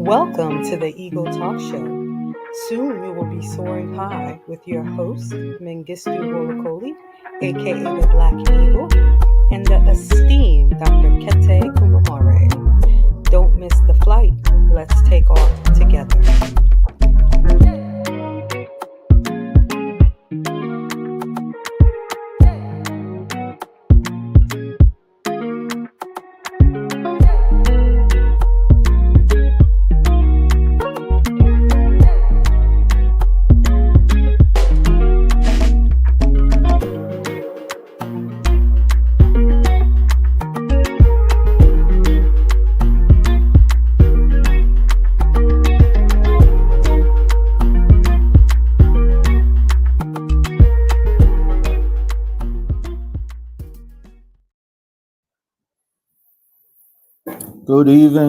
Welcome to the Eagle Talk Show. Soon we will be soaring high with your host, Mengistu Wolokoli, aka the Black Eagle, and the esteemed Dr. Kete Kumamare. Don't miss the flight. Let's take off together.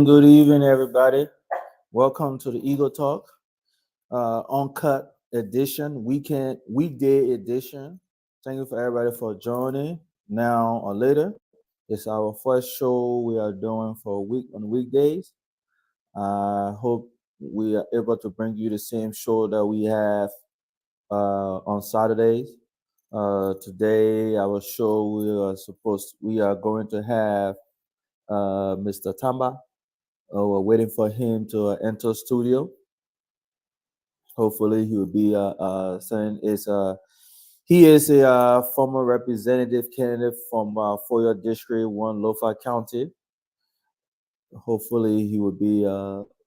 Good evening, everybody. Welcome to the Eagle Talk, uncut edition, weekday edition. Thank you for everybody for joining now or later. It's our first show we are doing for a week on weekdays. I hope we are able to bring you the same show that we have on Saturdays. Today, our show we are going to have Mr. Tamba. We're waiting for him to enter studio. Hopefully, he will be saying he is a former representative candidate from Foyo District 1, Lofa County. Hopefully, he will be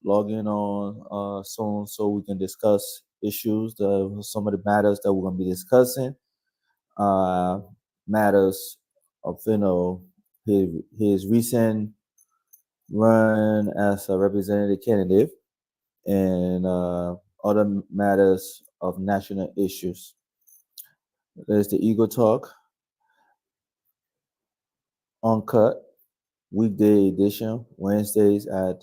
logging on soon so we can discuss issues, some of the matters that we're going to be discussing. Matters of his recent run as a representative candidate and other matters of national issues. There's the Eagle Talk, uncut, weekday edition, Wednesdays at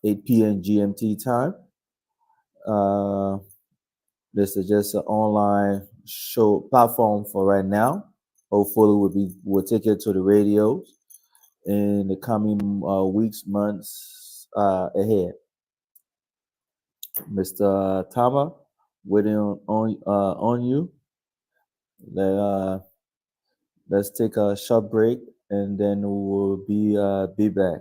8 p.m. GMT time. This is just an online show platform for right now. Hopefully, we'll take it to the radios in the coming weeks, months ahead. Mr. Tama, waiting on you. Let's take a short break and then we'll be back.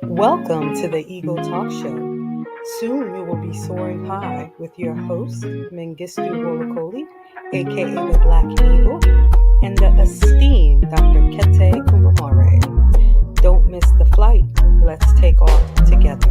Welcome to the Eagle Talk Show. Soon we will be soaring high with your host, Mengistu Wolokoli, aka the Black Eagle, and the esteemed Dr. Kete Kumamare. Don't miss the flight. Let's take off together.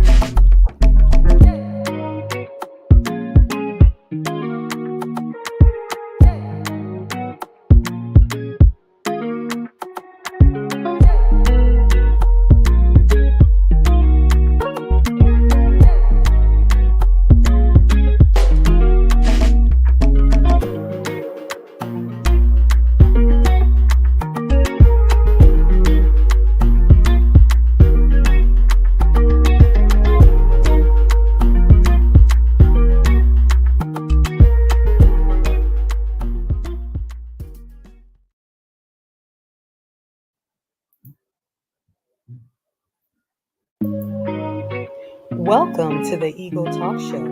Welcome to the Eagle Talk Show.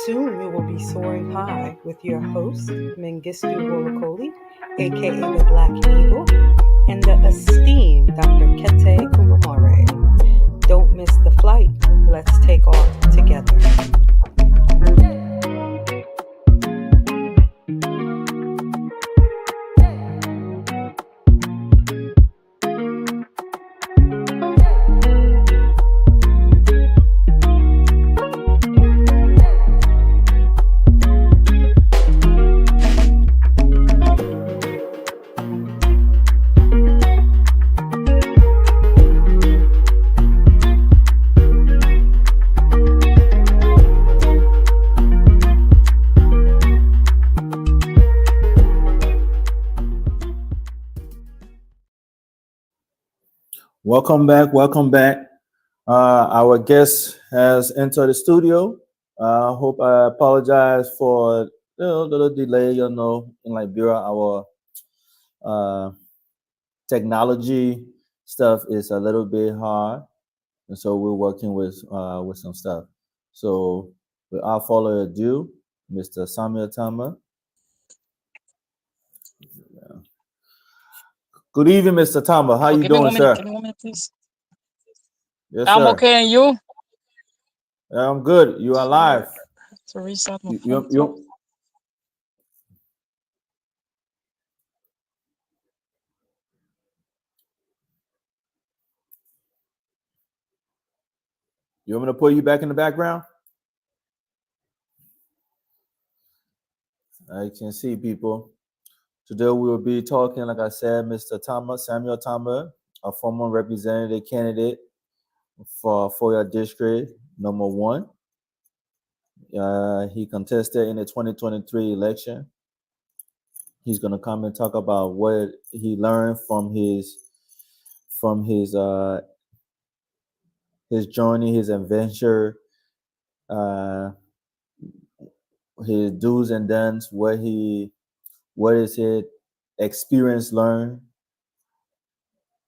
Soon we will be soaring high with your host, Mengistu Wolokoli, aka the Black Eagle, and the esteemed Dr. Kete Kumamare. Don't miss the flight. Let's take off together. Welcome back. Our guest has entered the studio. I apologize for the little delay. In Liberia, our technology stuff is a little bit hard, and so we're working with some stuff. So without further ado, Mr. Samuel Tama. Good evening, Mr. Tama. How Oh, you give me doing, 1 minute. sir? Give me 1 minute, please. Yes, I'm sir. okay, and you? I'm good. You are live. To restart my You, phone. you, you, you want me to put you back in the background? I can see people. Today we will be talking, like I said, Mr. Thomas, Samuel Thomas, a former representative candidate for your district, number one. He contested in the 2023 election. He's gonna come and talk about what he learned from his journey, his adventure, uh, his do's and don'ts, what is it experience learned,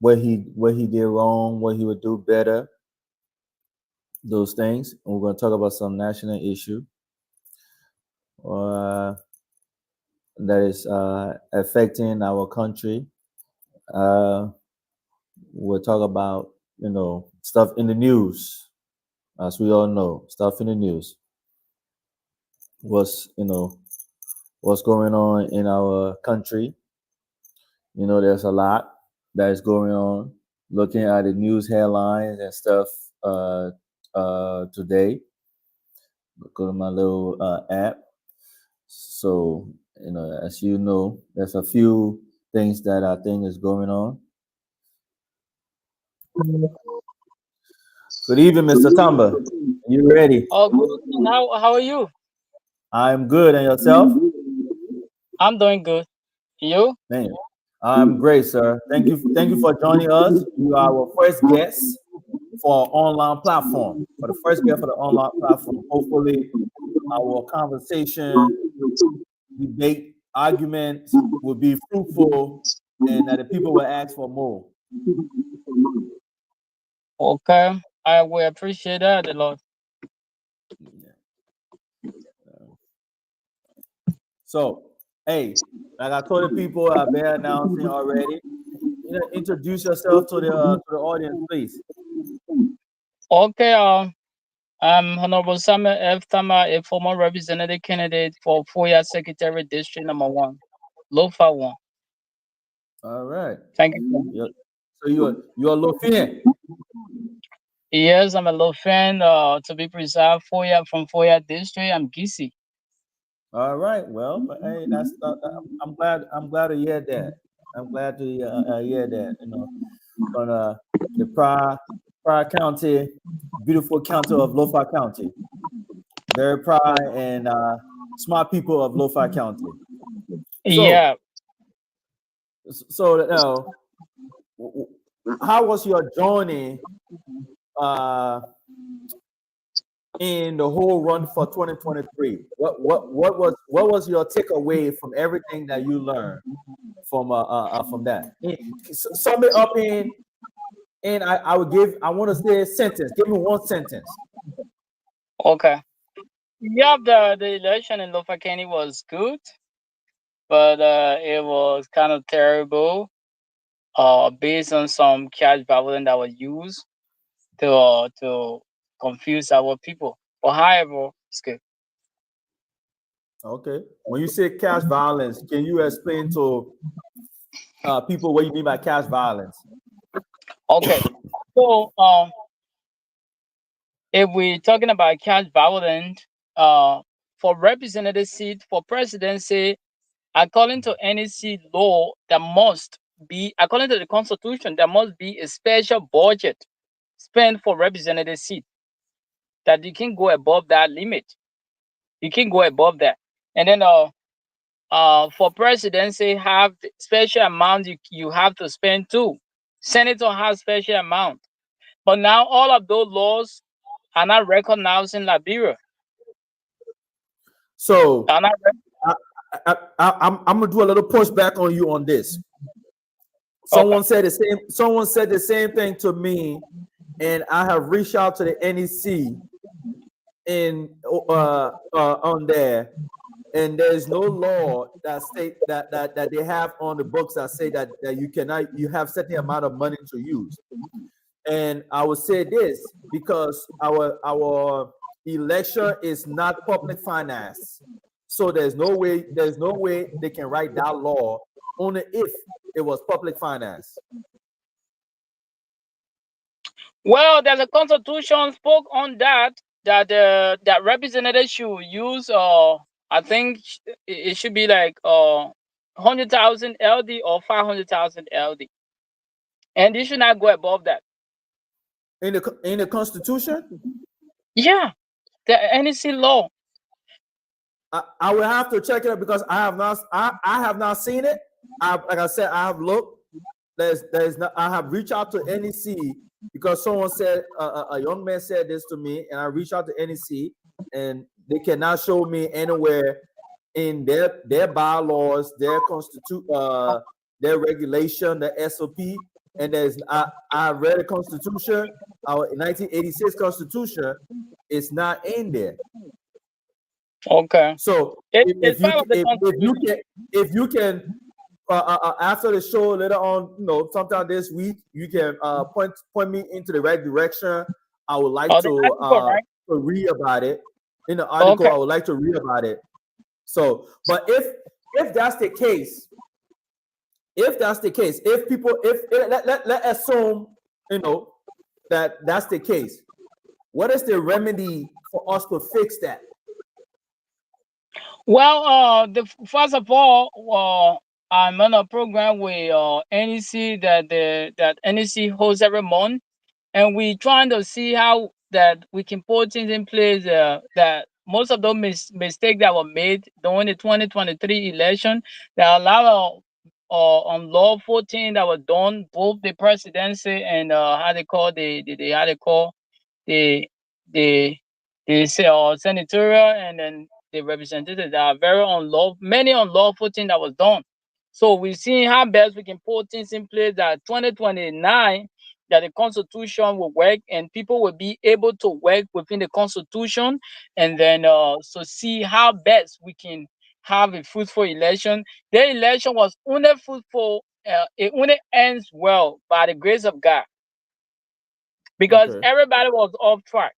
what he did wrong, what he would do better, those things. And we're going to talk about some national issue uh, that is affecting our country. Uh, we'll talk about stuff in the news, as we all know, stuff in the news. What's going on in our country. There's a lot that is going on. Looking at the news headlines and stuff today. Go to my little app. So, as you know, there's a few things that I think is going on. Good evening, Mr. Tamba. You ready? Oh, good. And how are you? I'm good. And yourself? I'm doing good. You? Man, I'm great, sir. Thank you for joining us. You are our first guest for our online platform. For the first guest for the online platform. Hopefully, our conversation, debate, arguments will be fruitful, and that the people will ask for more. Okay. I will appreciate that a lot. So, hey, like I told the people, I've been announcing already. Introduce yourself to the audience, please. Okay. I'm Honorable Samuel F. Tama, a former representative candidate for Foya Secretary District Number 1, Lofa 1. All right. Thank you. So you're a Lothian. Yes, I'm a low fan. To be precise, from Foya District. I'm Gisi. All right. Well, but hey, that's I'm glad to hear that. I'm glad to hear that. From the Pride County, beautiful county of Lo-Fi County. Very proud and smart people of Lo-Fi County. So, Yeah. so how was your journey in the whole run for 2023? What was your takeaway from everything that you learned from that? Sum it up and I want to say a sentence. Give me one sentence. Okay. Yeah, the election in Lofa County was good, but it was kind of terrible. Based on some cash violence that was used to confuse our people. But however, it's good. Okay. When you say cash violence, can you explain to people what you mean by cash violence? Okay. So if we're talking about cash violence, for representative seat for presidency, according to NEC law, there must be, according to the constitution, there must be a special budget spent for representative seat that you can go above that limit. You can go above that. And then for presidency, have special amount you have to spend too. Senator has special amount. But now all of those laws are not recognized in Liberia. So Are not I'm gonna do a little pushback on you on this. Okay. Someone said the same. Someone said the same thing to me, and I have reached out to the NEC in on there, and there's no law that state that they have on the books that say that you cannot you have certain amount of money to use. And I would say this because our election is not public finance, so there's no way they can write that law only if it was public finance. Well, there's a constitution spoke on that representatives should use I think it should be like 100,000 LD or 500,000 LD, and you should not go above that. In the Constitution. Yeah, the NEC law. I will have to check it out because I have not seen it. Like I said, I have looked. There's not, I have reached out to NEC because someone said a young man said this to me, and I reached out to NEC, and they cannot show me anywhere in their bylaws, their regulation, the SOP, and I read the Constitution, our 1986 Constitution, it's not in there. Okay, So it's part of the constitution. if you can after the show later on, sometime this week, you can point me into the right direction. I would like Oh, the article, right? to read about it in the article. Okay. I would like to read about it. So, but if that's the case, if people, let assume, that's the case. What is the remedy for us to fix that? Well, first of all, I'm on a program with NEC that NEC hosts every month, and we trying to see how that we can put things in place that most of those mistakes that were made during the 2023 election, there are a lot of unlawful things that were done, both the presidency and how they call the how they call the the senatorial and then the representatives that are very unlawful, many unlawful things that was done. So we see how best we can put things in place that 2029 that the constitution will work and people will be able to work within the constitution, and then so see how best we can have a fruitful election. The election was only fruitful, it only ends well by the grace of God, because Okay. everybody was off track.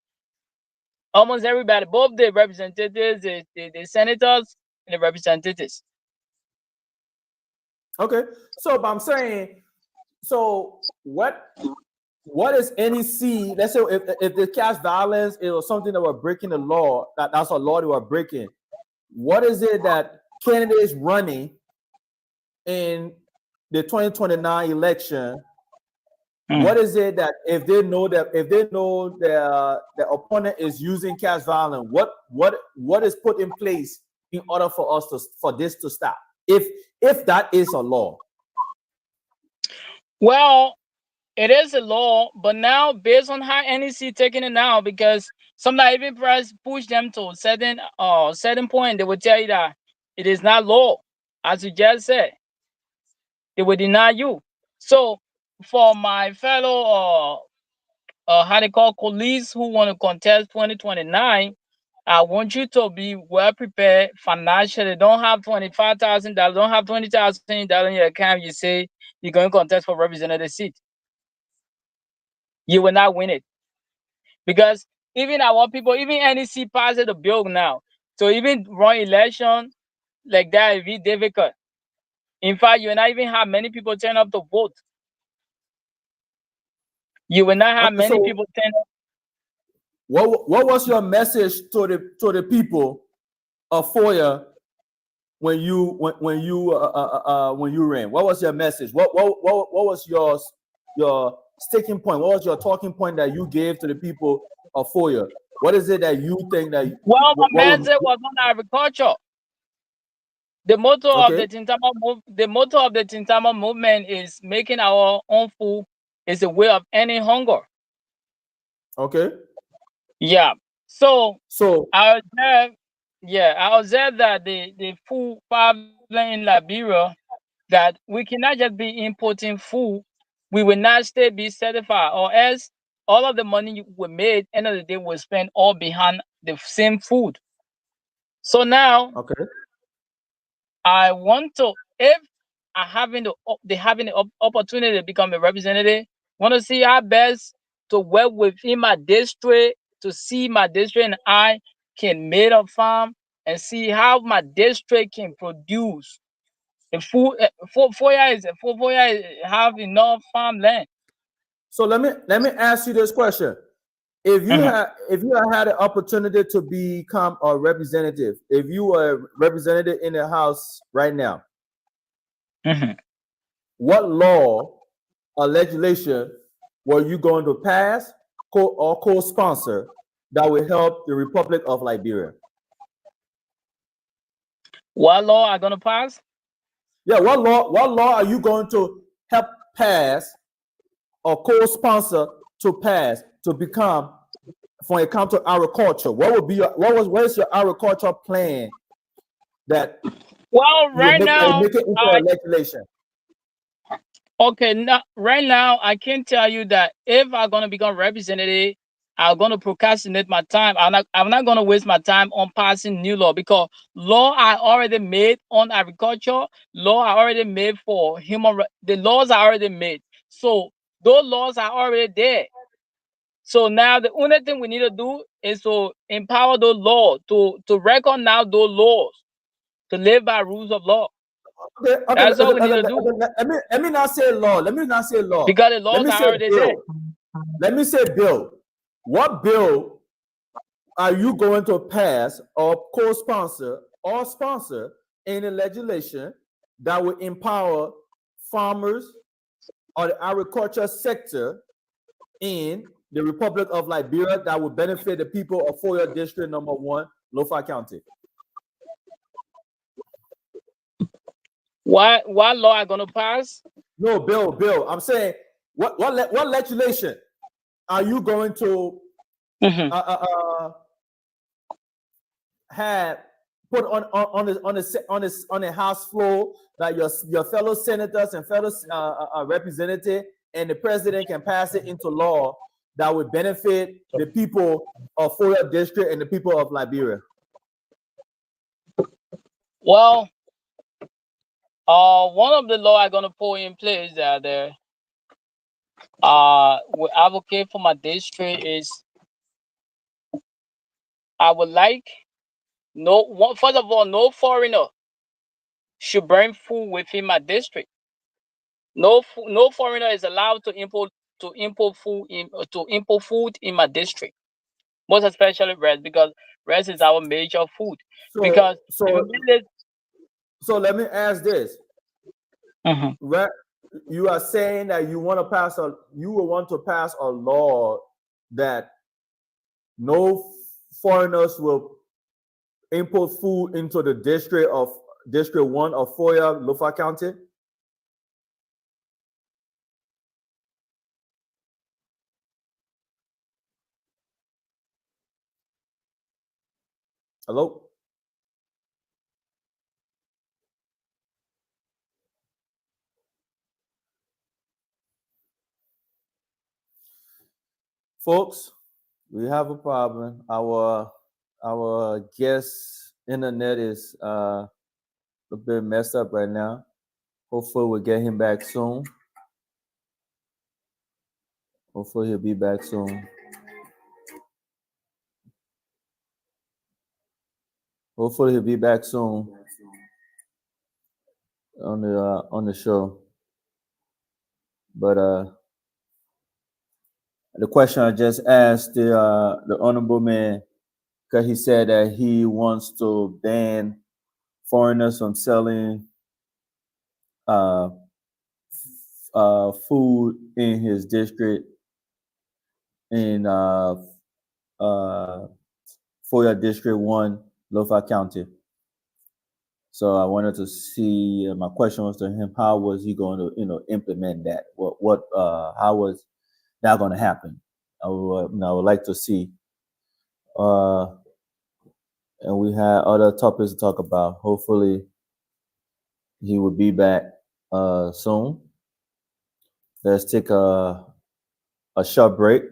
Almost everybody, both the representatives, the senators, and the representatives. Okay. So, but I'm saying, so what is NEC? Let's say if the cash violence it was something that were breaking the law, that's a law they were breaking. What is it that candidates running in the 2029 election? What is it that if they know the opponent is using cash violence, what is put in place in order for this to stop? If that is a law. Well, it is a law, but now based on how NEC taking it now, because sometimes even press push them to a certain point, they will tell you that it is not law, as you just said. They will deny you. So for my fellow how they call colleagues who want to contest 2029, I want you to be well prepared financially. Don't have $25,000, don't have $20,000 in your account. You say you're going to contest for representative seat. You will not win it, because even our people, even NEC passes the bill now. So even run election like that will be difficult. In fact, you will not even have many people turn up to vote. You will not have Okay, many so people turn up. what was your message to the people of Foya when you ran? What was your message? What was your sticking point? What was your talking point that you gave to the people of Foya? What is it that you think that Well, my what was message was on agriculture. The motto of okay? the Tintama movement is making our own food is a way of ending hunger. Okay. Yeah. So So I observed, I observed that the food problem in Liberia that we cannot just be importing food. We will not still be certified, or else all of the money we made, end of the day, will spend all behind the same food. So now Okay. I want to, if I having they having the opportunity to become a representative, want to see how best to work within my district, to see my district and I can make a farm and see how my district can produce the food. For have enough farmland. So let me ask you this question. Mhm, If you had the opportunity to become a representative, if you were a representative in the House right now, mhm. what law or legislation were you going to pass or co-sponsor that will help the Republic of Liberia? What law are gonna pass? Yeah, what law are you going to help pass or co-sponsor to pass to become for a counter agriculture? What would be what is your agriculture plan that Well, right you now, make it into a legislation? okay, now right now I can tell you that if I'm gonna become representative, I'm gonna procrastinate my time. I'm not gonna waste my time on passing new law, because law I already made on agriculture, law I already made for the laws are already made. So those laws are already there. So now the only thing we need to do is to empower those laws, to recognize those laws, to live by rules of law. Okay, okay. That's all we need to do, Let me not say law. Let me not say law. because the Let laws me are say already there. bill. Let me say bill. What bill are you going to pass or co-sponsor or sponsor any legislation that will empower farmers or the agriculture sector in the Republic of Liberia that will benefit the people of Foya District Number 1, Lofa County? What law are gonna pass? No, bill. I'm saying what legislation are you going to Mhm. have put on the House floor that your fellow senators and fellow representatives and the president can pass it into law that would benefit the people of Foya District and the people of Liberia? Well, one of the law I'm gonna put in place that will advocate for my district is, I would like, first of all, no foreigner should bring food within my district. No foreigner is allowed to import food in my district, most especially rice, because rice is our major food. So Because if you so make so let me ask this. this, Right, you are saying that you will want to pass a law that no foreigners will import food into the District 1 of Foya, Lofa County? Hello? Folks, we have a problem. Our guest internet is a bit messed up right now. Hopefully we'll get him back soon. Hopefully he'll be back soon. Hopefully he'll be back soon on the show. But the question I just asked the honorable man, because he said that he wants to ban foreigners from selling uh, food in his district in uh, Foya District 1, Lofa County. So I wanted to see. My question was to him: how was he going to, implement that? How was that going to happen? I would like to see. Uh, and we had other topics to talk about. Hopefully, he will be back soon. Let's take a short break.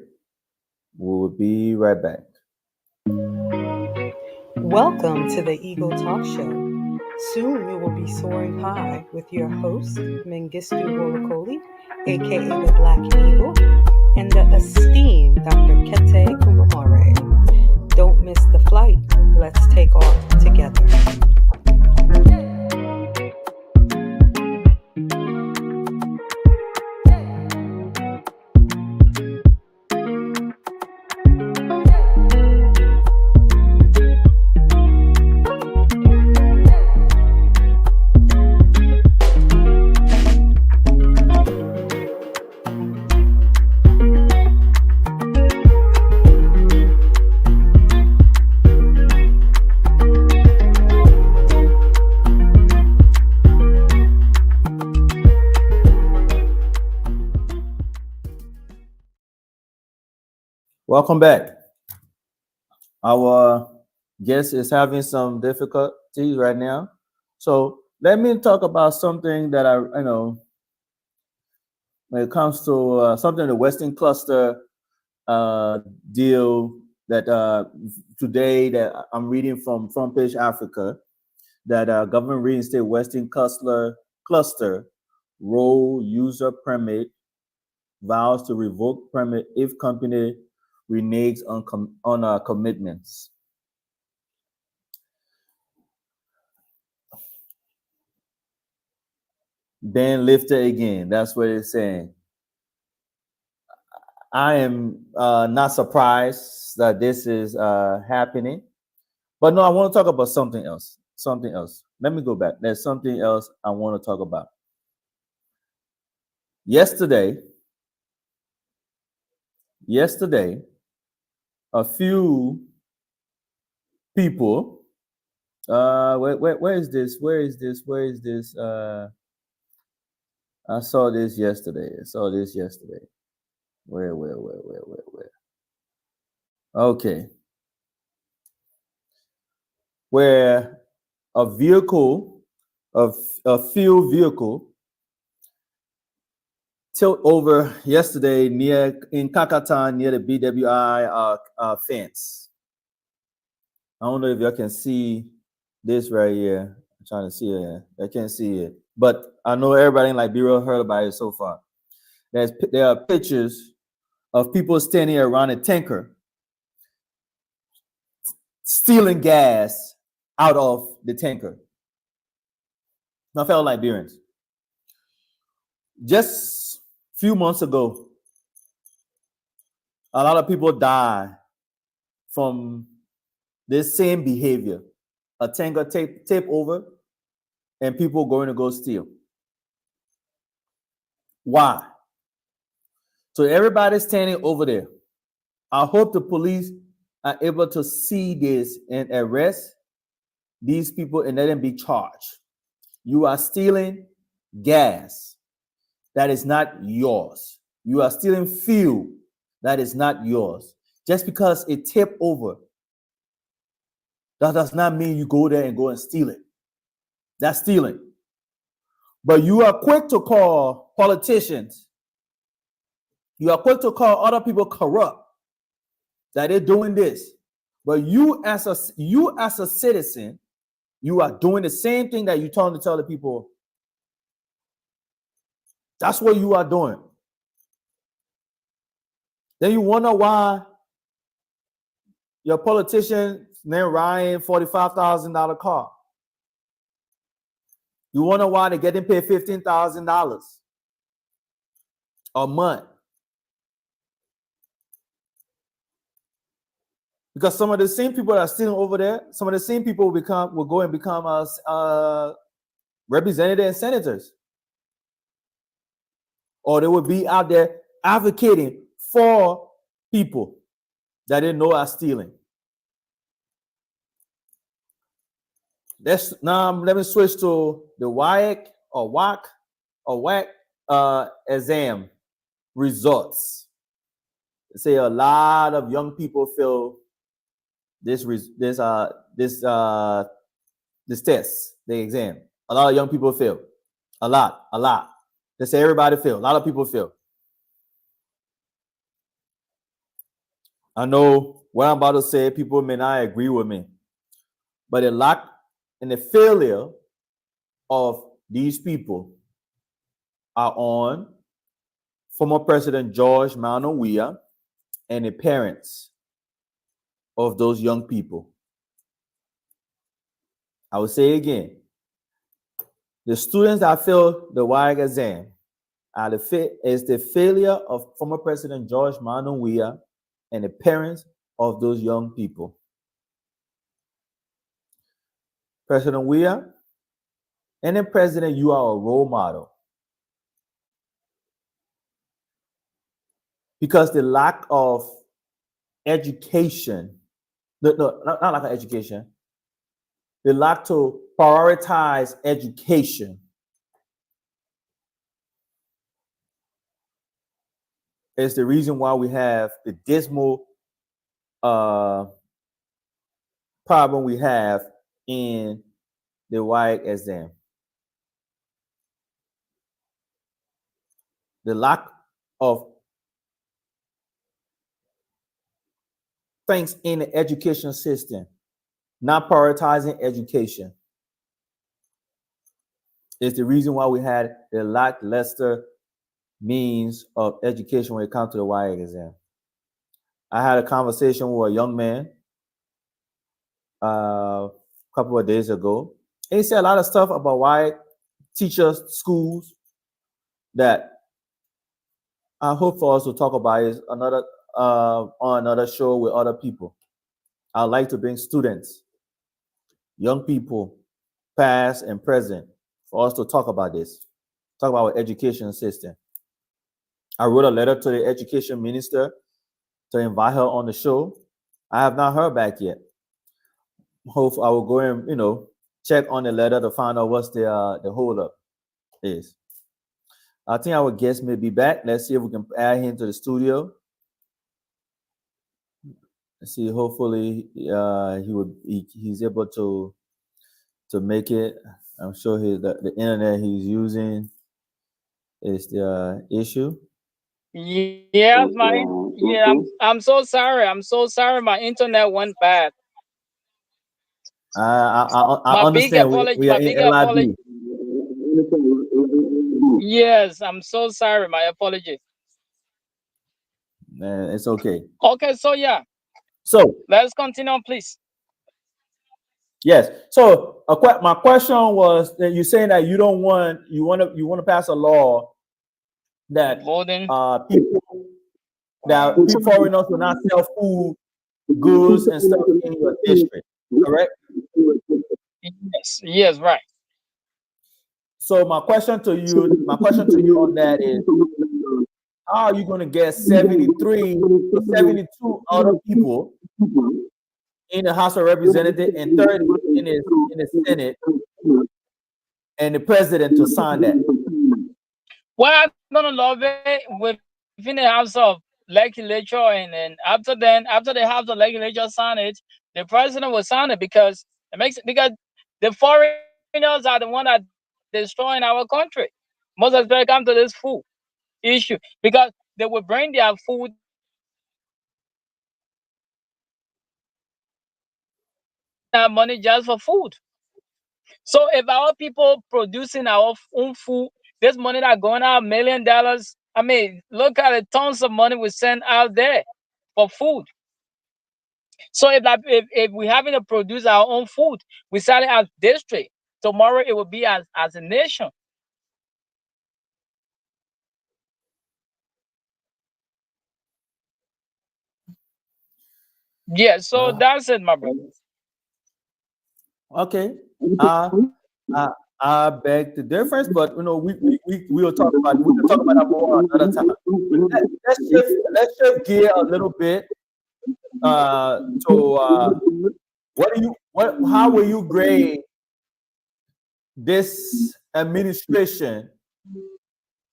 We'll be right back. Welcome to the Eagle Talk Show. Soon we will be soaring high with your host, Mengistu Wolokoli, aka the Black Eagle, and the esteemed Dr. Kete Kumamare. Don't miss the flight. Let's take off together. Welcome back. Our guest is having some difficulties right now. So let me talk about something that when it comes to something the Western Cluster deal that today that I'm reading from Front Page Africa, that government reinstate Western cluster role user permit, vows to revoke permit if company reneges on commitments. Then lifted again. That's what it's saying. I am not surprised that this is happening. But no, I want to talk about something else. Something else. Let me go back. There's something else I want to talk about. Yesterday, a few people. Where is this? Where is this? Where is this? I saw this yesterday. Where? Okay. Where a vehicle, a fuel vehicle, tilt over yesterday in Kakatan near the BWI fence. I don't know if y'all can see this right here. I'm trying to see it. I can't see it, but I know everybody in Liberia heard about it so far. There are pictures of people standing around a tanker stealing gas out of the tanker. My fellow Liberians, just a few months ago, a lot of people died from this same behavior. A tanker tip over and people going to go steal. Why? So everybody's standing over there. I hope the police are able to see this and arrest these people and let them be charged. You are stealing gas that is not yours. You are stealing fuel that is not yours. Just because it tipped over, that does not mean you go there and go and steal it. That's stealing. But you are quick to call politicians. You are quick to call other people corrupt, that they're doing this. But you as a citizen, you are doing the same thing that you told to tell the people. That's what you are doing. Then you wonder why your politician named Ryan $45,000 car. You wonder why they're getting paid $15,000 a month. Because some of the same people that are sitting over there, some of the same people will go and become representatives and senators. Or they will be out there advocating for people that they know are stealing. Let me switch to the WAC exam results. They say a lot of young people feel this test, the exam. A lot of young people fail. A lot, a lot. They say everybody feel. A lot of people feel. I know what I'm about to say, people may not agree with me, but the lack and the failure of these people are on former President George Weah and the parents of those young people. I will say again, the students that failed the WIAC exam is the failure of former President George Weah and the parents of those young people. President Weah and then President, you are a role model. Because the lack of education, no, not lack of education, the lack to prioritize education is the reason why we have the dismal problem we have in the WIAC exam. The lack of things in the education system, not prioritizing education, is the reason why we had the lackluster means of education when it comes to the WIAC exam. I had a conversation with a young man a couple of days ago. And he said a lot of stuff about why teachers, schools, that I hope for us to talk about is another on another show with other people. I'd like to bring students, young people, past and present, for us to talk about this. Talk about our education system. I wrote a letter to the education minister to invite her on the show. I have not heard back yet. Hope I will go and check on the letter to find out what's the hold up is. I think our guest may be back. Let's see if we can add him to the studio. Let's see. Hopefully, he's able to make it. I'm sure the internet he's using is the issue. Yes, I'm so sorry. I'm so sorry. My internet went bad. I My big understand. apology. We are My in big apology. LIB. Yes, I'm so sorry. My apology. It's okay. Okay, so yeah, So let's continue, please. yes. So my question was that you're saying that you want to pass a law that Loading. people foreigners will not sell food, goods, and stuff in your district. Correct? Yes, yes, right. So my question to you on that is, how are you going to get 73 to 72 other people in the House of Representatives and 30 in the Senate and the president to sign that? Well, I'm gonna love it within the House of Legislature, and after the House of Legislature sign it, the president will sign it because because the foreigners are the one that destroying our country. Most especially come to this food issue because they will bring their food and our money just for food. So if our people producing our own food, this money that going out $1 million. I mean, look at the tons of money we send out there for food. So if we having to produce our own food, we sell it as district. Tomorrow it will be as a nation. Yeah, so Uh, that's it, my brother. okay. Uh, I I beg the difference, but we will talk about that more another time. Let's shift gear a little bit. So how will you grade this administration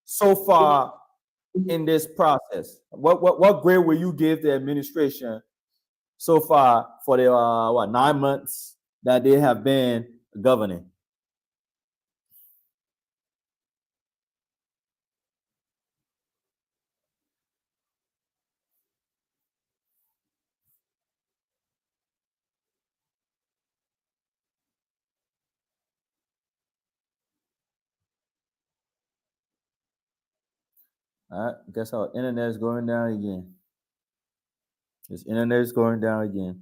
so far in this process? What grade will you give the administration so far for the 9 months that they have been governing? All right, guess our internet is going down again. This internet is going down again.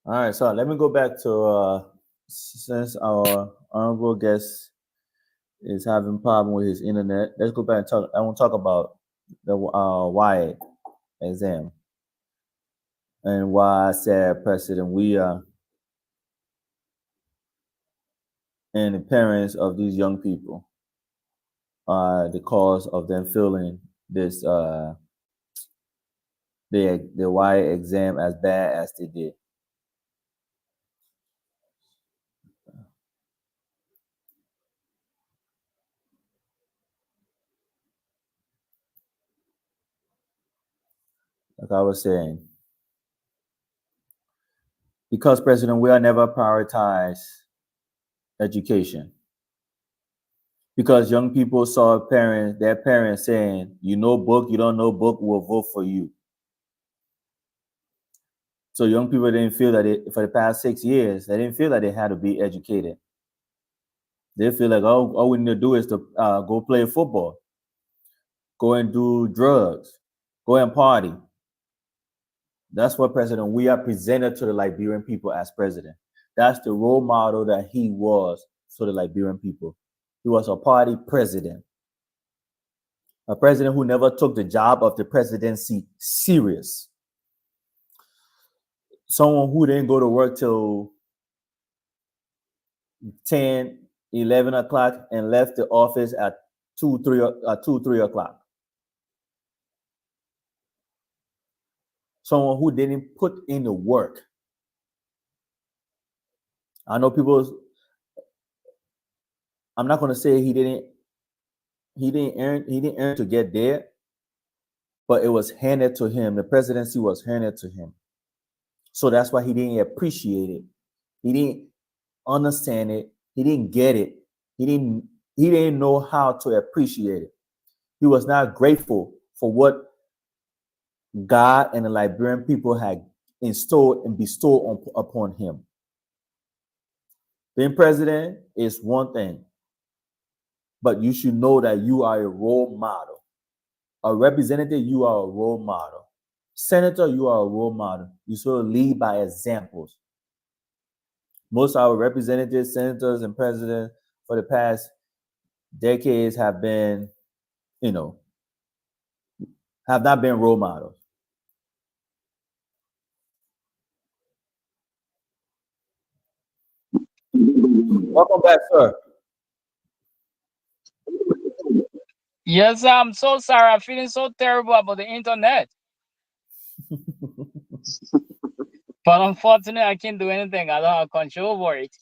All right, so let me go back to since our honorable guest is having problem with his internet. Let's go back and talk. I want to talk about the Y exam and why I said President we and the parents of these young people are the cause of them feeling this the Y exam as bad as they did. Like I was saying, because President we are never prioritize education. Because young people saw their parents saying, "You know book, you don't know book, we'll vote for you." So young people didn't feel that for the past 6 years, they didn't feel that they had to be educated. They feel like, oh, all we need to do is to go play football, go and do drugs, go and party. That's what President we are presented to the Liberian people as president. That's the role model that he was to the Liberian people. He was a party president, a president who never took the job of the presidency serious. Someone who didn't go to work till 10, 11 o'clock and left the office at 3 o'clock. Someone who didn't put in the work. I know people, I'm not going to say he didn't earn to get there, but it was handed to him. The presidency was handed to him. So that's why he didn't appreciate it. He didn't understand it. He didn't get it. He didn't know how to appreciate it. He was not grateful for what God and the Liberian people had installed and bestowed upon him. Being president is one thing, but you should know that you are a role model. A representative, you are a role model. Senator, you are a role model. You should lead by examples. Most of our representatives, senators, and presidents for the past decades have been, have not been role models. Welcome back, sir. Yes, I'm so sorry. I'm feeling so terrible about the internet. But unfortunately, I can't do anything. I don't have control over it.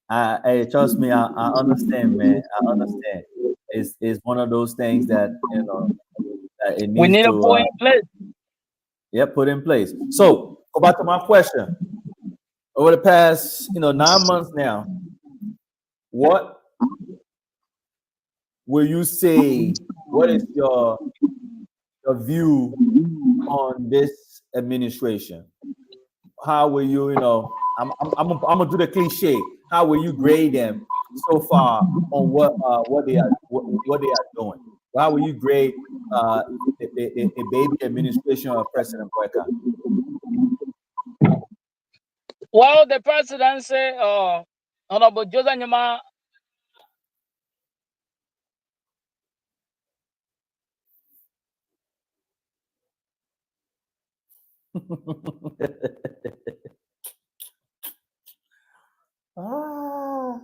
Hey, trust me, I understand, man. I understand. It's one of those things that that it We needs need a to point in place. put in place. So go back to my question. Over the past 9 months now, what will you say? What is your view on this administration? How will you I'm gonna do the cliche. How will you grade them so far on what they are doing? How will you grade the baby administration of President Boyka? Well, the presidency, Honorable Joseph Nyama, Ah.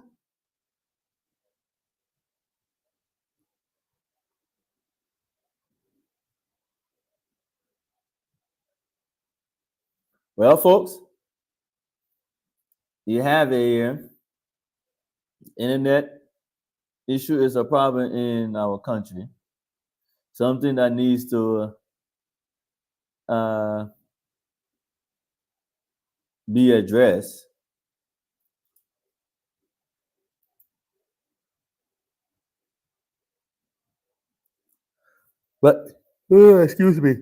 Well, folks, you have a internet issue is a problem in our country. Something that needs to be addressed. But excuse me.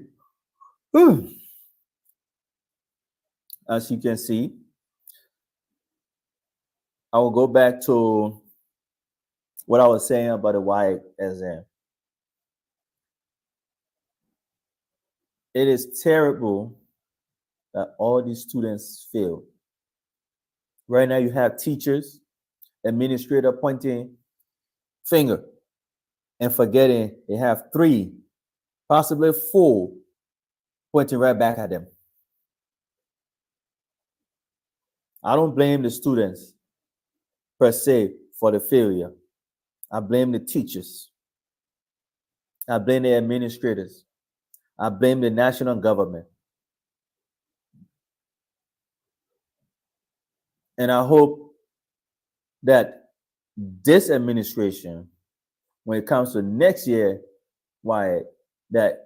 As you can see, I will go back to what I was saying about the Y exam. It is terrible that all these students fail. Right now, you have teachers, administrator pointing finger and forgetting they have three, possibly four, pointing right back at them. I don't blame the students per se for the failure. I blame the teachers. I blame the administrators. I blame the national government. And I hope that this administration, when it comes to next year, why that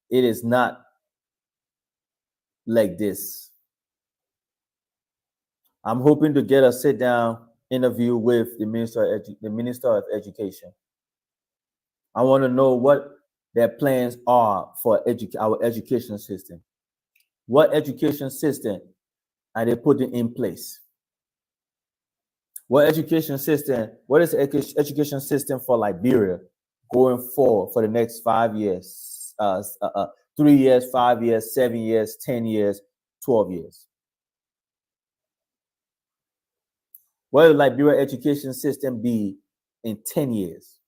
it is not like this. I'm hoping to get a sit down interview with the Minister of Education. I want to know what their plans are for our education system. What education system are they putting in place? What education system? What is the education system for Liberia going forward for the next 5 years? 3 years, 5 years, 7 years, 10 years, 12 years. What will Liberia education system be in 10 years?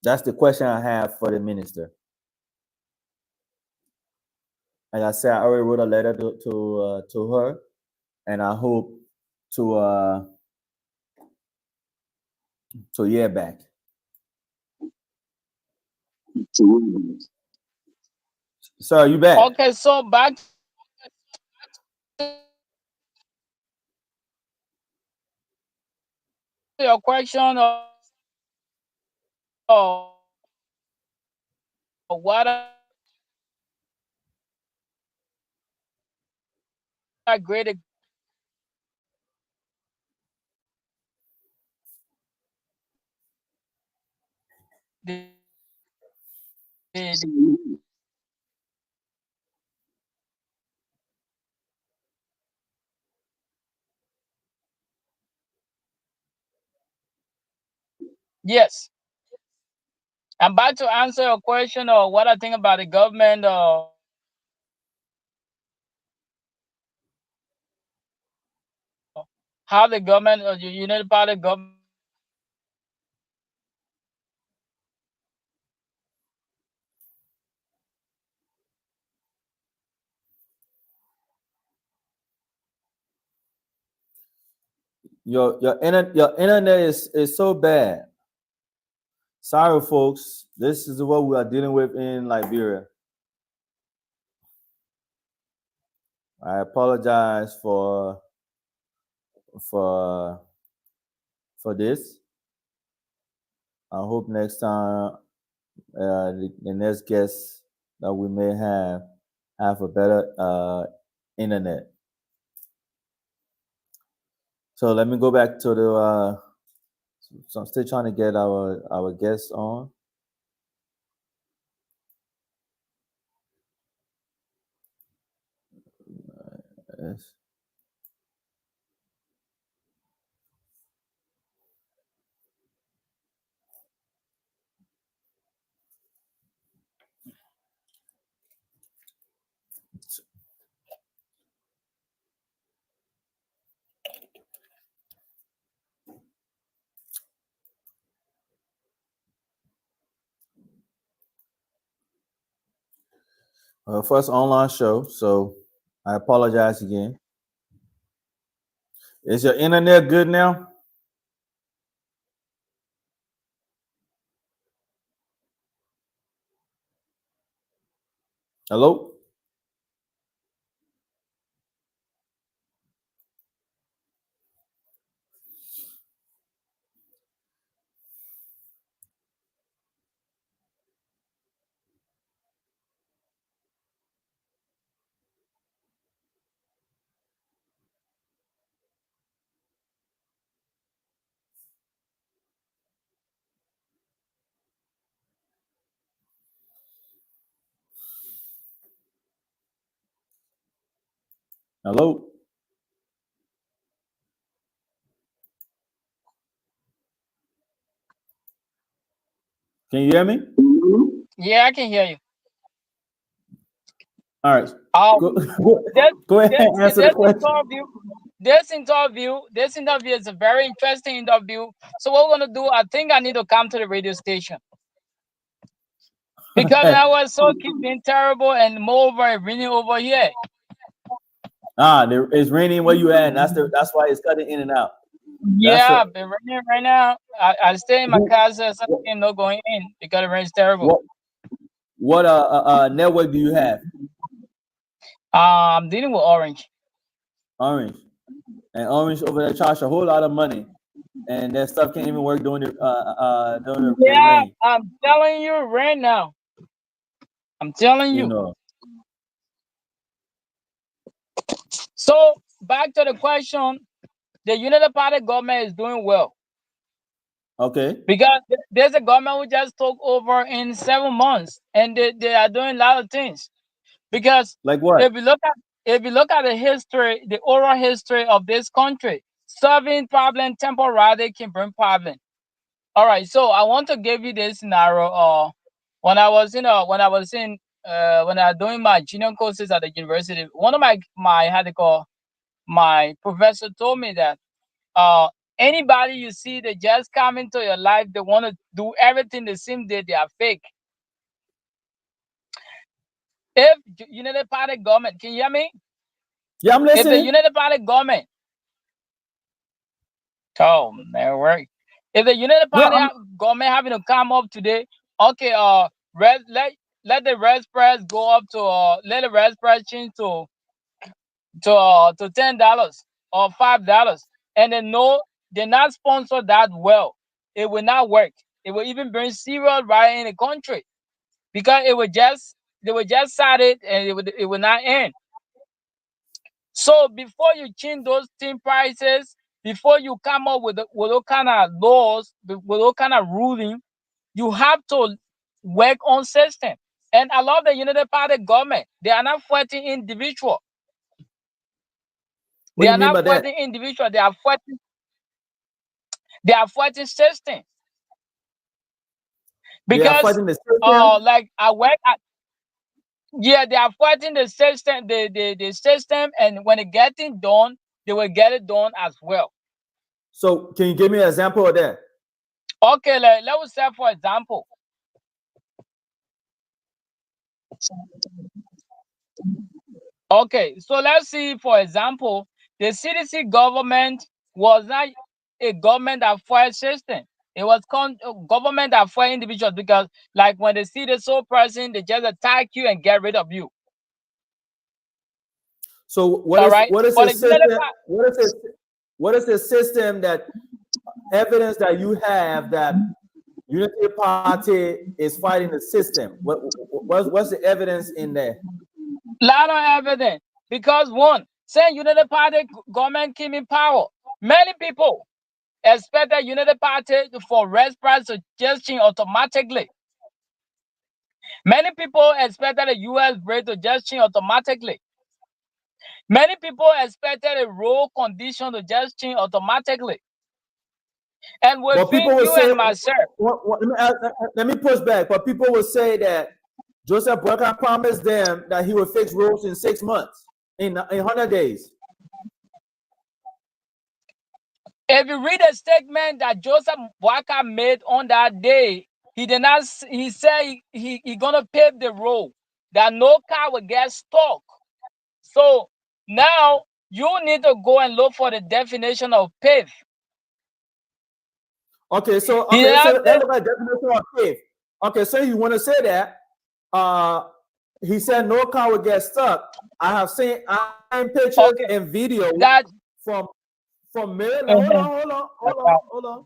That's the question I have for the minister. Like I said, I already wrote a letter to her, and I hope to hear back. Sir, you back? Okay, so back to your question of what are great the yes. I'm about to answer your question or what I think about the government or how the government or the United Party government Your internet is so bad. Sorry, folks. This is what we are dealing with in Liberia. I apologize for for this. I hope next time the next guest that we may have a better internet. So let me go back to the. So I'm still trying to get our guests on. Yes. First online show, so I apologize again. Is your internet good now? Hello? Hello? Can you hear me? Yeah, I can hear you. All right. Um, Go, this go ahead and this answer the this question. interview, this interview is a very interesting interview. So what we're gonna do? I think I need to come to the radio station because our so keep being terrible, and moreover, it's raining over here. It's raining where you at, and that's why it's cutting in and out. That's a Yeah, but raining right now. I stay in my who casa, so I'm not going in because the rain's terrible. what what network do you have? I'm dealing with Orange. Orange. And Orange over there charge a whole lot of money, and that stuff can't even work during the Yeah, rain. I'm telling you right now. I'm telling You you. know. So back to the question, the United Party government is doing well Okay. because there's a government who just took over in 7 months, and they are doing a lot of things. Because Like what? if you look at if you look at the history, the oral history of this country, solving problem temporarily can bring problem. All right, so I want to give you this scenario. When I was doing my junior courses at the university, one of my how they call my professor told me that uh anybody you see that just come into your life, they want to do everything the same day, they are fake. If United Party government, can you hear me? Yeah, I'm If the listening. United Party government, oh man, work. If the United No, Party government having to come up today, okay, let the red price go up to let the red price change to $10 or $5, and they know they're not sponsored that well, it will not work. It will even bring serious riot in the country because they will just start it and it will not end. So before you change those tin prices, before you come up with all kind of laws, with all kind of ruling, you have to work on system. And I love the United Party government. They are not fighting individual. what They do you are mean not by that? fighting individual. They are fighting system. They are Because fighting the system. like I work at, yeah, they are fighting the system, the system, and when it getting done, they will get it done as well. So can you give me an example of that? Okay, let us say for example. Okay, so let's see, for example, the CDC government was not a government that fire system. It was government that fire individuals because, like, when they see the sole person, they just attack you and get rid of you. So All right, what is but the the United system? What is the system that evidence that you have that Unity Party is fighting the system? What's the evidence in there? lot of evidence, because one, saying United Party government came in power, many people expected United Party for rest price to just change automatically. Many people expected the US rate to just change automatically. Many people expected a road condition to just change automatically. And But people within will you say, and myself, let me push back. But people will say that Joseph Boyka promised them that he would fix roads in 6 months, in 100 days. if you read a statement that Joseph Waka made on that day, he did not. He said he gonna pave the road that no car will get stuck. So now you need to go and look for the definition of pave. Okay, so He did okay, not so say, let's look at definition of faith. Okay, so you want to say that uh he said no car would get stuck. I have seen pictures okay, and video that from Maryland. Hold uh-huh. on, hold on, hold on, hold on.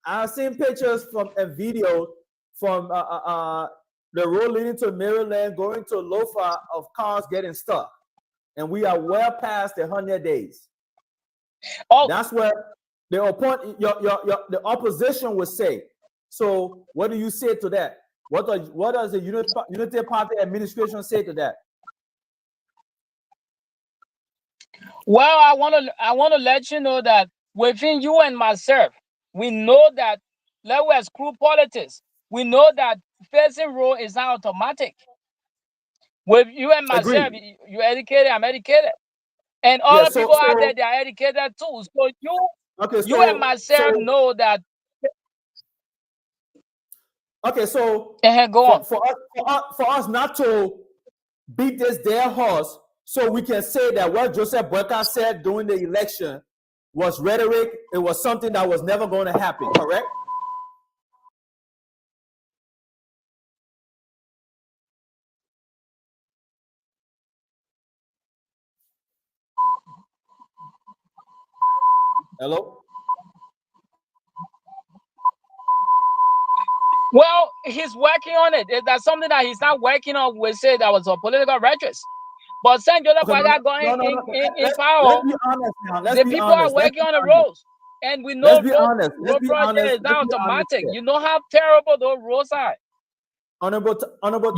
I've seen pictures from a video from the road leading to Maryland going to Lofa of cars getting stuck, and we are well past the 100 days. Oh, That's where the opposition would say. So, what do you say to that? What does the Unity Party administration say to that? well, I want to let you know that within you and myself, we know that let us screw politics. we know that facing role is not automatic. With you and Agreed. myself, you're educated, I'm educated. And Yeah. other people out there, they are educated too. So Okay. you and myself know that. Okay. So Go on. for us not to beat this dead horse, so we can say that what Joseph Boyka said during the election was rhetoric. It was something that was never going to happen. Correct? Hello. Well, he's working on it. That's something that he's not working on. We say that was a political rhetoric. But Saint Joseph Okay. Boyka going No. in Let's power, be honest now. Let's the be people are honest. Let's working be on the honest. roads. And we know Let's be honest. Let's road be project honest. is Let's not be honest automatic. here. You know how terrible those roads are. Honorable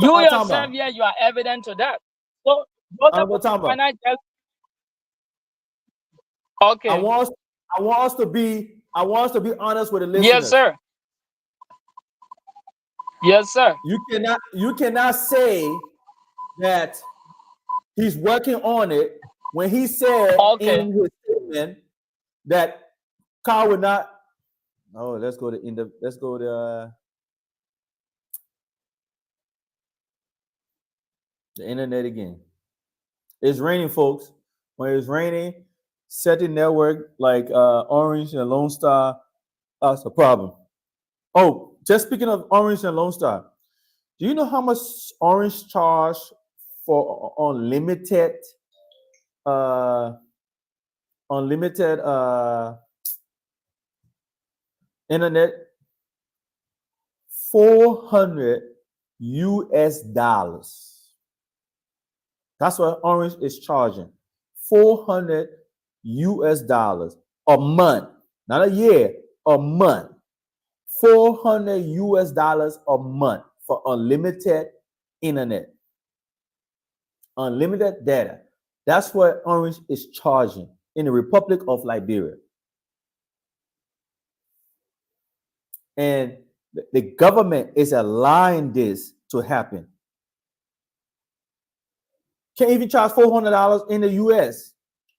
You yourself, Tama. yeah, you are evident to that. So Joseph Honorable Tama. Boyka just I okay. want us, I want us to be honest with the Yes, listeners. sir. Yes, sir. You cannot say that he's working on it when he said Okay. in his statement that Carl would not. Oh, let's go to the internet again. It's raining, folks. When it's raining, setting network like Orange and Lone Star, that's a problem. Oh, just speaking of Orange and Lone Star, do you know how much Orange charge for uh unlimited internet? $400. That's what Orange is charging. $400 a month, not a year, a month. $400 a month for unlimited internet, unlimited data. That's what Orange is charging in the Republic of Liberia. And the government is allowing this to happen. Can't even charge $400 in the US,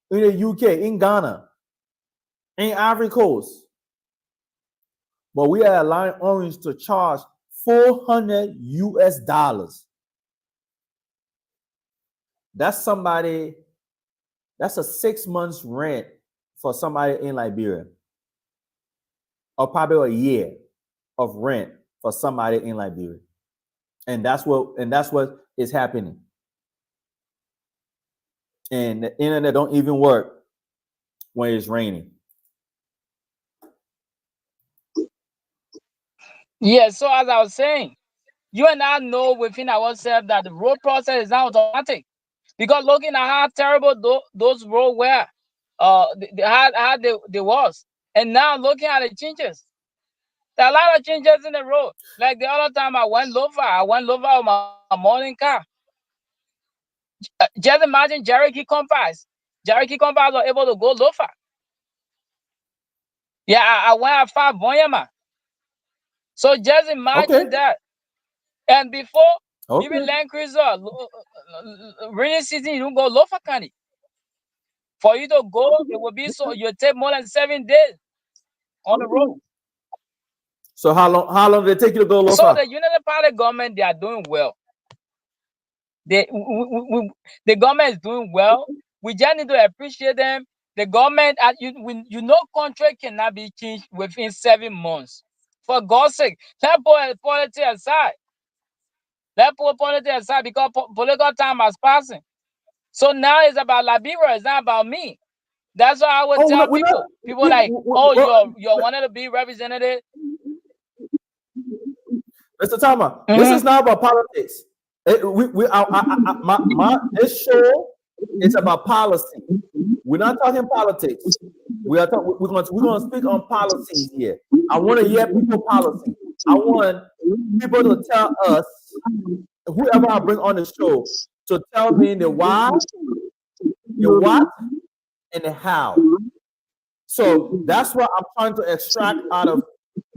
in the UK, in Ghana, in Ivory Coast. But we are allowing Orange to charge $400. That's a 6 months rent for somebody in Liberia, or probably a year of rent for somebody in Liberia. And that's what is happening. And the internet don't even work when it's raining. Yes, so as I was saying, you and I know within ourselves that the road process is not automatic. Because looking at how terrible those roads were, how they was. And now looking at the changes. There are a lot of changes in the road. Like the other time I went Lofa with my morning car. Just imagine Cherokee Compass was able to go Lofa. Yeah, I went at 5 Vonyama. So just Okay. imagine that. And before, even Okay. Land Cruiser, rainy season, you don't go Lofa County. For you to go, it will be so you take more than 7 days on the road. So how long did it take you to go So Lofa? the United Party government, they are doing well. The government is doing well. We just need to appreciate them. The government, you know, contract cannot be changed within 7 months. For God's sake, let politics aside. Let politics aside because political time has passed. So now it's about Liberia. It's not about me. That's why I would Oh, tell we're not. people like, oh, We're, you're wanted to be representative. Mr. Tama, this Mm-hmm. is not about politics. This show is about policy. We're not talking politics. We're gonna speak on policies here. I want to hear people policy. I want people to tell us, whoever I bring on the show, to tell me the why, the what, and the how. So that's what I'm trying to extract out of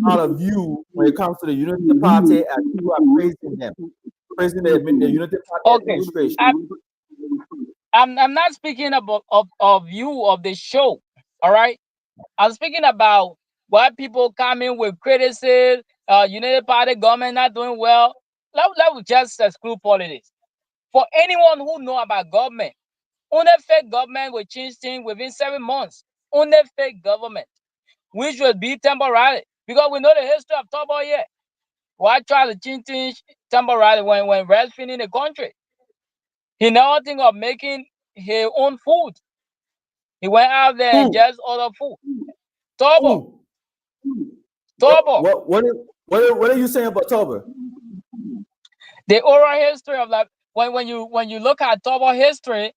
out of you when it comes to the Unity Party as you are praising them, praising the Unity Party Okay. administration. I'm not speaking about of you of the show. All right. I'm speaking about why people come in with criticism, United Party government not doing well. Let just exclude politics. For anyone who know about government, only fake government will change things within 7 months. Only fake government, which will be temporary. Because we know the history of Tobo here. Why try to change things temporary when Red in the country? He never think of making his own food. He went out there and Who? just ordered food. Tobo. Who? Tobo. What are you saying about Tober? The oral history of like when you look at Tobo history,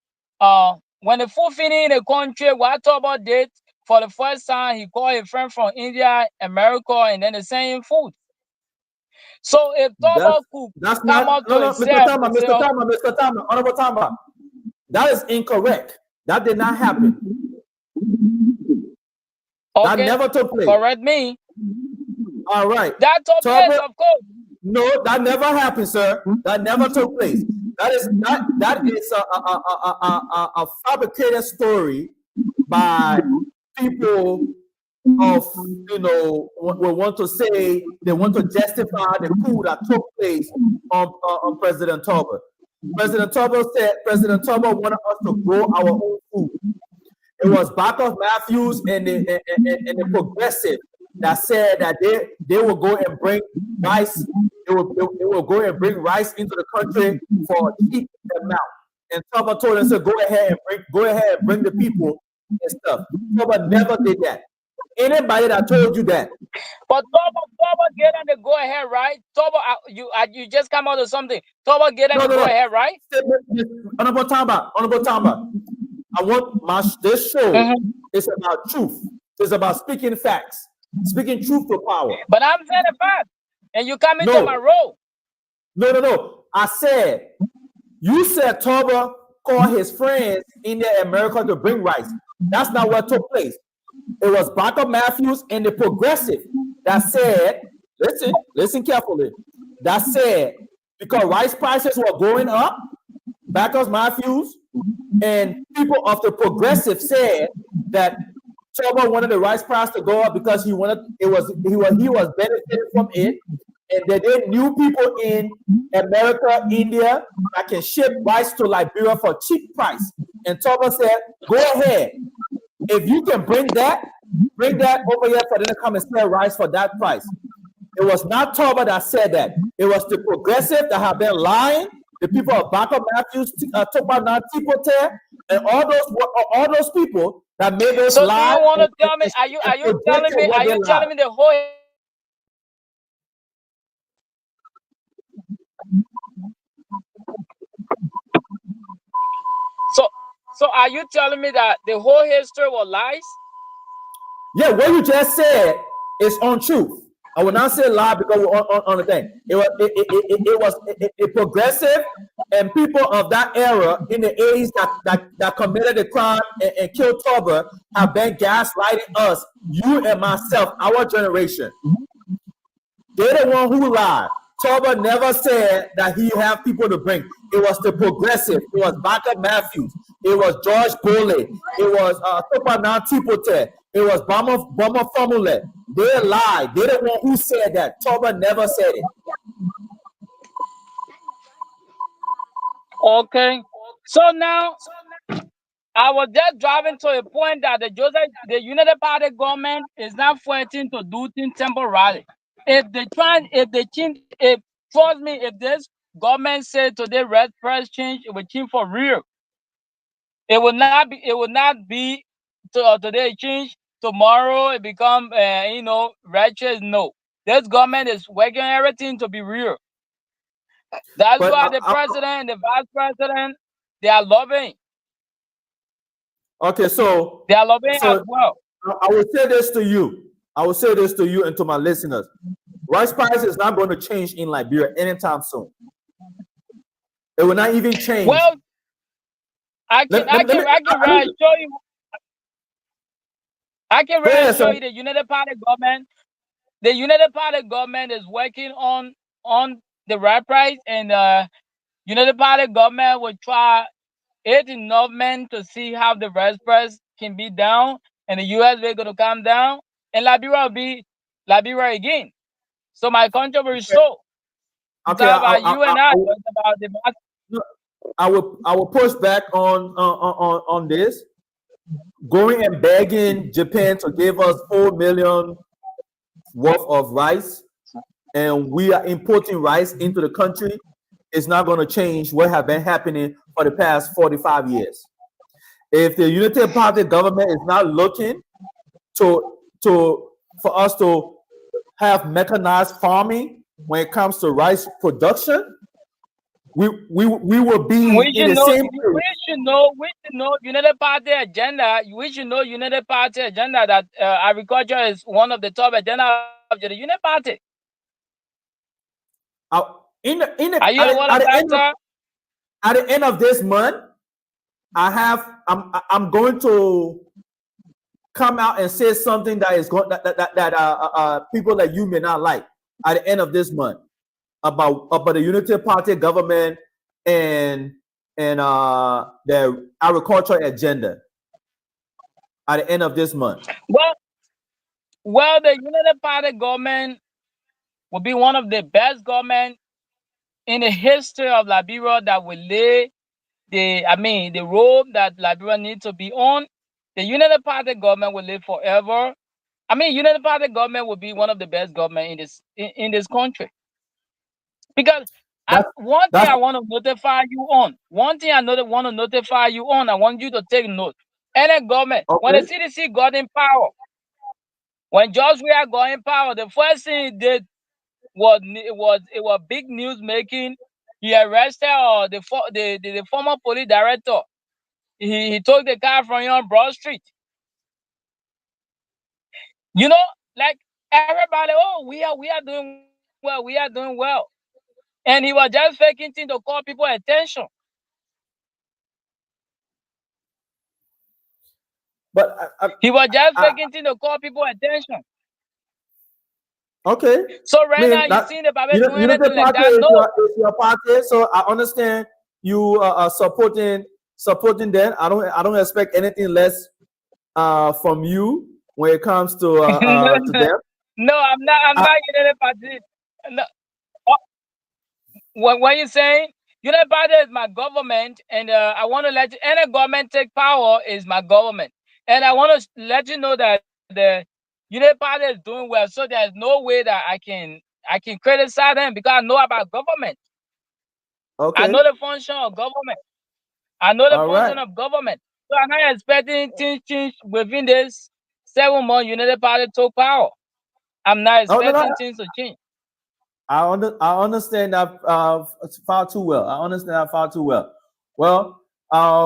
when the food finished in the country, what Tobo did for the first time, he called a friend from India, America, and then the same food. So if That's Tobo could that's come not out to no no Mr. himself Tama, to say, Mr. Tama, Mr. Tama, Honorable Tama. That is incorrect. That did not happen. That okay, never took place. correct me. All right. That took place, of course. No, that never happened, sir. That never took place. That is a fabricated story by people of will want to say they want to justify the coup that took place on President Tober. President Tober wanted us to grow our own food. It was Bacchus Matthews and the progressive that said that they will go and bring rice. They will go and bring rice into the country for a cheap amount. And Toba told them, so go ahead and bring the people and stuff. Toba never did that. Anybody that told you that. But Toba get on the go ahead, right? Toba, you just come out of something. Toba get on the go ahead, right? Honorable Tamba. I want this show is about truth. It's about speaking facts, speaking truth to power. But I'm saying the fact, and you come into my role. No. I said, you said Toba called his friends in America to bring rice. That's not what took place. It was Bacchus Matthews and the progressive that said, listen carefully, that said, because rice prices were going up, Bacchus Matthews and people of the progressive said that Toba wanted the rice price to go up because he was benefiting from it, and that they knew people in America, India that can ship rice to Liberia for cheap price. And Toba said, "Go ahead, if you can bring that over here for them to come and sell rice for that price." It was not Toba that said that. It was the progressive that have been lying. The people of Bacchus Matthews, Toba Tipote, and all those people that made those so lies. So you want to tell me? Are you telling me the whole? So are you telling me that the whole history was lies? Yeah, what you just said is untruth. I will not say lie because we're on the thing. It was progressive, and people of that era in the 80s that committed the crime and killed Toba have been gaslighting us, you and myself, our generation. They're the one who lied. Toba never said that he have people to bring. It was the progressive. It was Bacchus Matthews. It was George Boley. It was Topa Tipote. It was Bama Formula. They lied. They're the one who said that. Toba never said it. Okay. So now I was just driving to a point that the United Party government is not fighting to do things temporarily. If trust me, if this government said today red press change, it will change for real. It will not be today change, tomorrow it become righteous. No. This government is working everything to be real. That's why the president and the vice president, they are lobbying. Okay, so they are lobbying as well. I will say this to you. And to my listeners. Rice price is not going to change in Liberia anytime soon. It will not even change. Well, I can reassure you. I can reassure you the United Party government. the United Party government is working on the right price, and United Party government will try it enough men to see how the rest price can be down, and the US will going to come down, and Liberia will be Liberia again. So my country will restore. It's Okay, not about you and I, but it's about the mass. I will push back on this. Going and begging Japan to give us 4 million worth of rice, and we are importing rice into the country, is not going to change what have been happening for the past 45 years. If the United Party government is not looking to for us to have mechanized farming when it comes to rice production, we will be We in should the know. same We place. should know. We should know United Party agenda. We should know United Party agenda that agriculture is one of the top agenda of the United Party. In Are you aware of that, sir? at the end of this month, I'm going to come out and say something that is going that people like you may not like at the end of this month about the Unity Party government and the agriculture agenda at the end of this month. Well, the United Party government will be one of the best government in the history of Liberia that will lay the road that Liberia needs to be on. The United Party government will live forever. United Party government will be one of the best government in this country. Because That's one thing that's I want to notify you on, want to notify you on, I want you to take note. Any government, when the okay. CDC got in power, when George Weah got in power, the first thing he did it was big news making. He arrested the former police director. He took the car from you on Broad Street. You know, like everybody, oh, we are doing well, we are doing well. And he was just faking things to call people attention. But He was just I faking things to call people attention. okay. So I right now, mean you that seen the Bible doing Unity anything like Party that? No. is your party, so I understand you are supporting them. I don't expect anything less from you when it comes to them. No, I'm not. I'm I, not getting a party. No. uh, what you saying? United Party is my government, and I want to let you. Any government take power is my government, and I want to let you know that the United Party is doing well. So there's no way that I can criticize them because I know about government. I okay. know the function of government. I know the All right. function of government. So I'm not expecting things change within this 7 months. United Party took power. I'm not Oh no, no. expecting things to change. I understand that far too well. I understand that far too well. Well,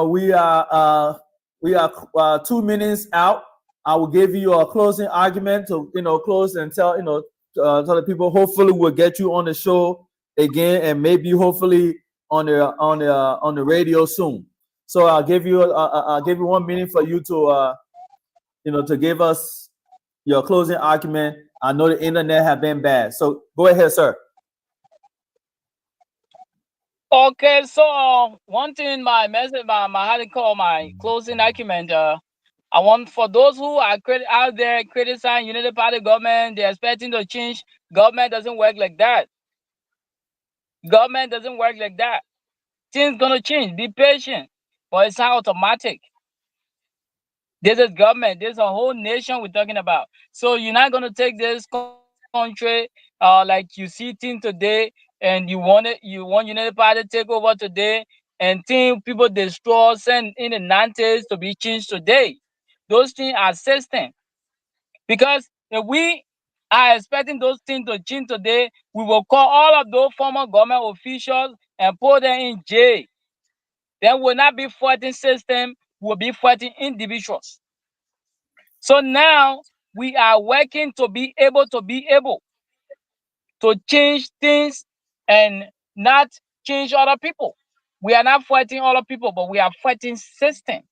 we are 2 minutes out. I will give you a closing argument to close and tell tell the people. Hopefully, we'll get you on the show again, and maybe hopefully on the radio soon. So I'll give you 1 minute for you to to give us your closing argument. I know the internet have been bad, so go ahead, sir. Okay, so one thing, my message, my how to call my closing argument. I want for those who are out there criticizing Unity Party government, they're expecting to change. Government doesn't work like that. Government doesn't work like that. Things gonna change. Be patient, but it's not automatic. This is government. This is a whole nation we're talking about. So you're not gonna take this country like you see things today, and you want United Party to take over today, and think people destroy send in the 90s to be changed today. Those things are system. Because if we are expecting those things to change today, we will call all of those former government officials and put them in jail. Then we'll not be fighting system, we'll be fighting individuals. So now we are working to be able to change things and not change other people. We are not fighting other people, but we are fighting system.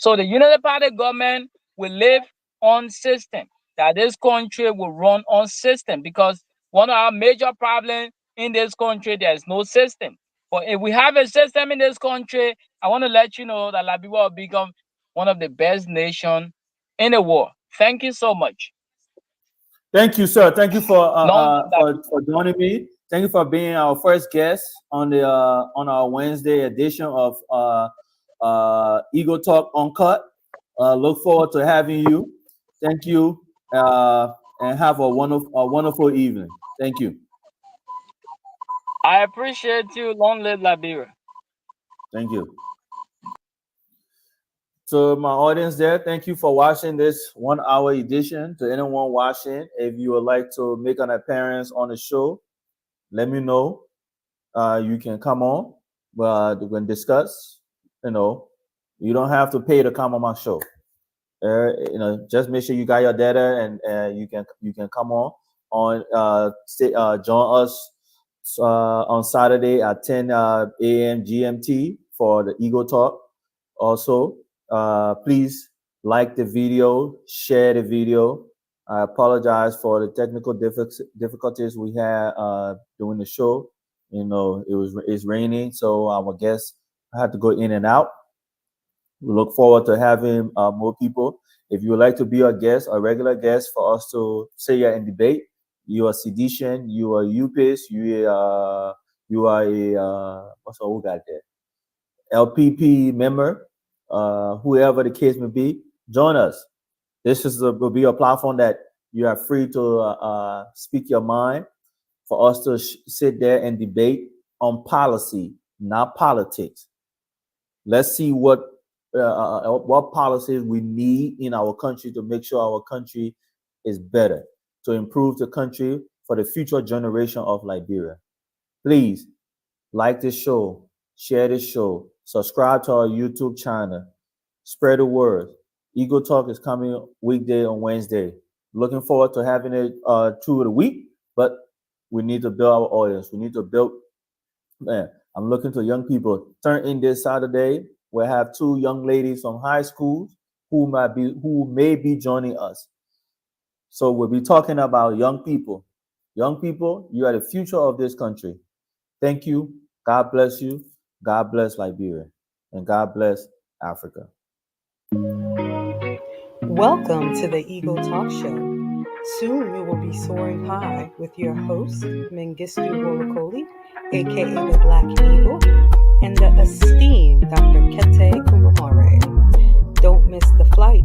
So the United Party government will live on system. that this country will run on system, because one of our major problems in this country, there's no system. But if we have a system in this country, I want to let you know that Liberia will become one of the best nations in the world. Thank you so much. Thank you, sir. Thank you Long live Liberia. for joining me. Thank you for being our first guest on our Wednesday edition of Eagle Talk Uncut. Look forward to having you. Thank you, and have a wonderful evening. Thank you. I appreciate you. Long live Liberia. Thank you. To my audience there, thank you for watching this 1 hour edition. To anyone watching, if you would like to make an appearance on the show, let me know. You can come on, but we can discuss. You know, you don't have to pay to come on my show. Just make sure you got your data, and you can come on. Join us on Saturday at 10 a.m. GMT for the Eagle Talk. Also, please like the video, share the video. I apologize for the technical difficulties we had during the show. It's raining, so I guess I had to go in and out. We look forward to having more people. If you would like to be a guest, a regular guest, for us to say you're in debate, you are sedition, you are UPIS, you are a what's all we got there? LPP member, whoever the case may be, join us. This will be a platform that you are free to speak your mind, for us to sit there and debate on policy, not politics. Let's see what policies we need in our country to make sure our country is better, to improve the country for the future generation of Liberia. Please like this show, share this show, subscribe to our YouTube channel, spread the word. Eagle Talk is coming weekday on Wednesday. Looking forward to having it through the week, but we need to build our audience. We need to build. Man, I'm looking to young people. Turn in this Saturday. We'll have 2 young ladies from high schools who may be joining us. So we'll be talking about young people. Young people, you are the future of this country. Thank you. God bless you. God bless Liberia. And God bless Africa. Welcome to the Eagle Talk Show. Soon we will be soaring high with your host, Mengistu Wolokoli, aka the Black Eagle, and the esteemed Dr. Kete Kumamare. Don't miss the flight.